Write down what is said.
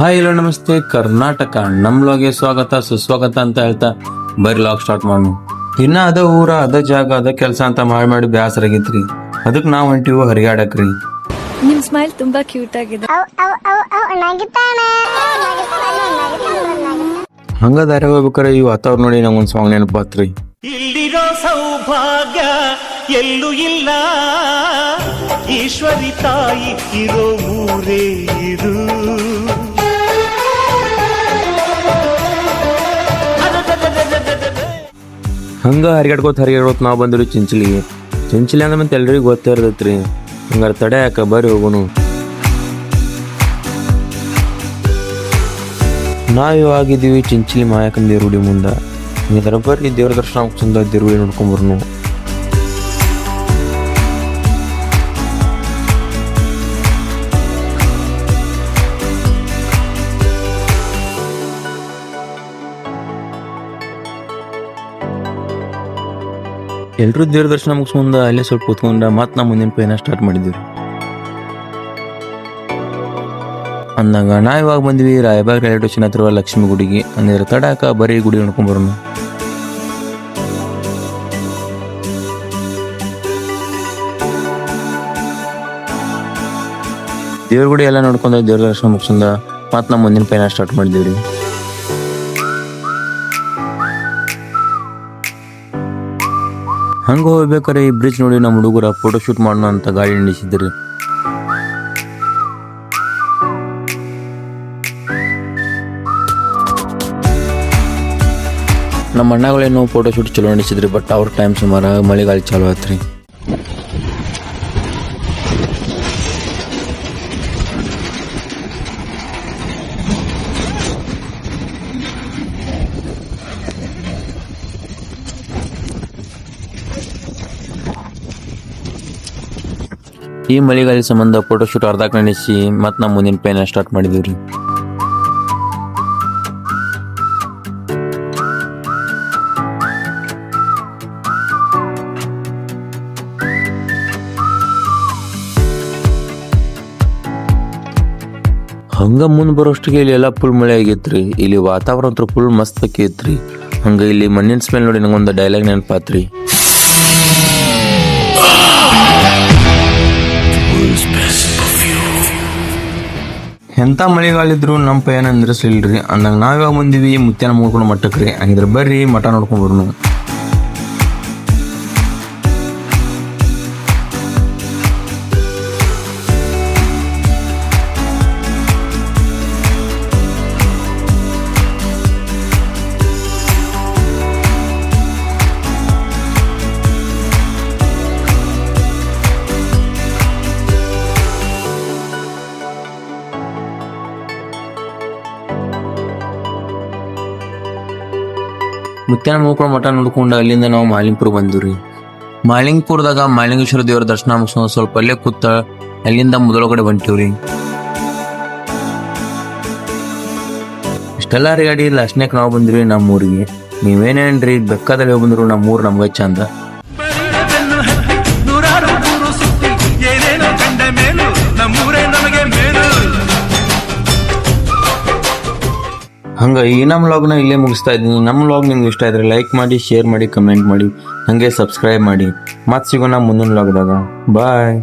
Hi hello ನಮಸ್ತೆ ಕರ್ನಾಟಕ ನಮ್ಲೋಗೆ ಸ್ವಾಗತ ಸುಸ್ವಾಗತ ಅಂತ ಹೇಳ್ತಾ ಬರೀ ಲಾಗ್ ಸ್ಟಾರ್ಟ್ ಮಾಡೋಣ. ಇನ್ನ ಅದ ಊರ ಅದ ಜಾಗ ಅದ ಕೆಲಸ ಅಂತ ಮಾಡಿ ಬ್ಯಾಸರಾಗೈತ್ರಿ. ಅದಕ್ಕೆ ನಾವು ಹೊಂಟಿವು ಹರಿಯಾಡಕ್ರಿ. ನಿಮ್ ಸ್ಮೈಲ್ ತುಂಬಾ ಕ್ಯೂಟ್ ಆಗಿದೆ. ಹಂಗ ದಾರಿ ಹೋಗ್ಬೇಕಾರೆ ಇವ್ ಆತವ್ರ ನೋಡಿ ನಮ್ಗೊಂದ್ ಸಾಂಗ್ ನೆನಪಾತ್ರಿ. ಇಲ್ಲಿರೋ ಸೌಭಾಗ್ಯ ಎಲ್ಲೂ ಇಲ್ಲ, ಈಶ್ವರಿ ತಾಯಿ ಇರೋ ಊರೇ ಇದು. ಹಂಗ ಹರಿಯಾಡ್ಕೋತ ನಾವು ಬಂದಿರು ಚಿಂಚಲಿಗೆ. ಚಿಂಚಲಿ ಅಂದ್ರೆ ಮತ್ತೆ ಎಲ್ರಿಗೂ ಗೊತ್ತೇ ಇರ್ತೈತ್ರಿ. ಹಂಗಾರ ತಡೆ ಯಾಕ ಬರ್ರಿ ಹೋಗೋನು. ನಾವ್ ಇವಾಗಿದ್ದೀವಿ ಚಿಂಚಲಿ ಮಾಯಕನ್ ದೇವ್ರುಡಿ ಮುಂದ. ಇದರ ಬರ್ರಿ ದೇವ್ರ ದರ್ಶನ ಚಂದ ದೇವ್ರುಡಿ ನೋಡ್ಕೊಂಬರ್ನು. ಎಲ್ರೂ ದೇವ್ರ ದರ್ಶನ ಮುಗಿಸ್ಕೊಂಡ ಅಲ್ಲೇ ಸ್ವಲ್ಪ ಕೂತ್ಕೊಂಡ ಮತ್ ನಾ ಮುಂದಿನ ಪೈನ ಸ್ಟಾರ್ಟ್ ಮಾಡಿದ್ವಿ. ಅಂದಾಗ ನಾ ಇವಾಗ ಬಂದ್ವಿ ರಾಯಬಾಗ್ ರೈಲ್ವೆ ಸ್ಟೇಷನ್ ಹತ್ರ ಲಕ್ಷ್ಮಿ ಗುಡಿಗೆ. ಅಂದ್ರೆ ತಡಾಕ ಬರೀ ಗುಡಿ ನೋಡ್ಕೊಂಬರೋಣ. ದೇವ್ರ ಗುಡಿ ಎಲ್ಲ ನೋಡ್ಕೊಂಡ ದೇವ್ರ ದರ್ಶನ ಮುಗಿಸ್ಕೊಂಡ ಮತ್ ನಾ ಮುಂದಿನ ಪೈನ ಸ್ಟಾರ್ಟ್ ಮಾಡಿದ್ವಿ. ಹಂಗ ಹೋಗ್ಬೇಕಾರೆ ಈ ಬ್ರಿಡ್ಜ್ ನೋಡಿ ನಮ್ಮ ಹುಡುಗರ ಫೋಟೋ ಶೂಟ್ ಮಾಡೋಣ ಅಂತ ಗಾಡಿ ನಿಲ್ಲಿಸಿದ್ರಿ. ನಮ್ಮ ಅಣ್ಣಗಳೇನು ಫೋಟೋ ಶೂಟ್ ಚಲೋ ನಡೆಸಿದ್ರಿ. ಬಟ್ ಅವ್ರ ಟೈಮ್ ಸುಮಾರು ಮಳೆಗಾಲ ಚಾಲು ಆತ್ರಿ. ಈ ಮಳೆಗಾಲ ಸಂಬಂಧ ಫೋಟೋ ಶೂಟ್ ಅರ್ಧಕ್ಕೆ ನಡೆಸಿ ಮತ್ ನಾವು ಮುಂದಿನ ಪೈನ ಸ್ಟಾರ್ಟ್ ಮಾಡಿದೀವ್ರಿ. ಹಂಗ ಮುಂದ್ ಬರೋಷ್ಟಿಗೆ ಇಲ್ಲಿ ಎಲ್ಲಾ ಫುಲ್ ಮಳೆ ಆಗೈತ್ರಿ. ಇಲ್ಲಿ ವಾತಾವರಣ ಅಂತೂ ಫುಲ್ ಮಸ್ತ್ ಆಕೈತ್ರಿ. ಹಂಗ ಇಲ್ಲಿ ಮಣ್ಣಿನ ಸ್ಮೆಲ್ ನೋಡಿ ನಂಗೊಂದು ಡೈಲಾಗ್ ನೆನಪಾತ್ರಿ. ಎಂತ ಮಳೆಗಾಲಿದ್ರು ನಮ್ಮ ಪೈನ ನಿಂದ್ರಿಸ್ಲಿಲ್ರಿ. ಅಂದಾಗ ನಾವ್ಯಾವ ಬಂದಿವಿ ಮುತ್ಯಾನ ಮುಗ್ಕೊಂಡು ಮಟ್ಟಕ್ರಿ. ಹಂಗಿದ್ರೆ ಬರ್ರಿ ಮಠ ನೋಡ್ಕೊಂಡ್ ಬರ್ನು. ಮುತ್ಯಾನ ಮುಗ್ಕೊಂಡು ಮಠ ನೋಡ್ಕೊಂಡು ಅಲ್ಲಿಂದ ನಾವು ಮಾಲಿಂಗ್ಪುರ ಬಂದಿವ್ರಿ. ಮಾಲಿಂಗ್ಪುರದಾಗ ಮಾಲಿಂಗೇಶ್ವರ ದೇವರ ದರ್ಶನ ಮುಗಿಸ್ಕೊಂಡು ಸ್ವಲ್ಪ ಅಲ್ಲೇ ಕೂತ ಅಲ್ಲಿಂದ ಮೊದಲಗಡೆ ಹೊಂಟಿವ್ರಿ. ಇಷ್ಟೆಲ್ಲ ಗಾಡಿ ಲಾಸ್ಟ್ನೇಕ್ ನಾವು ಬಂದಿವ್ರಿ ನಮ್ಮ ಊರಿಗೆ. ನೀವೇನೇನ್ರಿ ಬೆಕ್ಕದಲ್ಲಿ ಬಂದ್ರು ನಮ್ಮ ಊರು ನಮ್ಗೆ ಚಂದ. ಹಂಗ ಈ ನಮ್ಮ ವ್ಲಾಗ್ನ ಇಲ್ಲೇ ಮುಗಿಸ್ತಾ ಇದ್ದೀನಿ. ನಮ್ಮ ವ್ಲಾಗ್ ನಿಮ್ಗೆ ಇಷ್ಟ ಇದ್ರೆ ಲೈಕ್ ಮಾಡಿ, ಶೇರ್ ಮಾಡಿ, ಕಮೆಂಟ್ ಮಾಡಿ, ಹಂಗೆ ಸಬ್ಸ್ಕ್ರೈಬ್ ಮಾಡಿ. ಮತ್ತೆ ಸಿಗೋಣ ಮುಂದಿನ ವ್ಲಾಗ್ದಾಗ. ಬಾಯ್.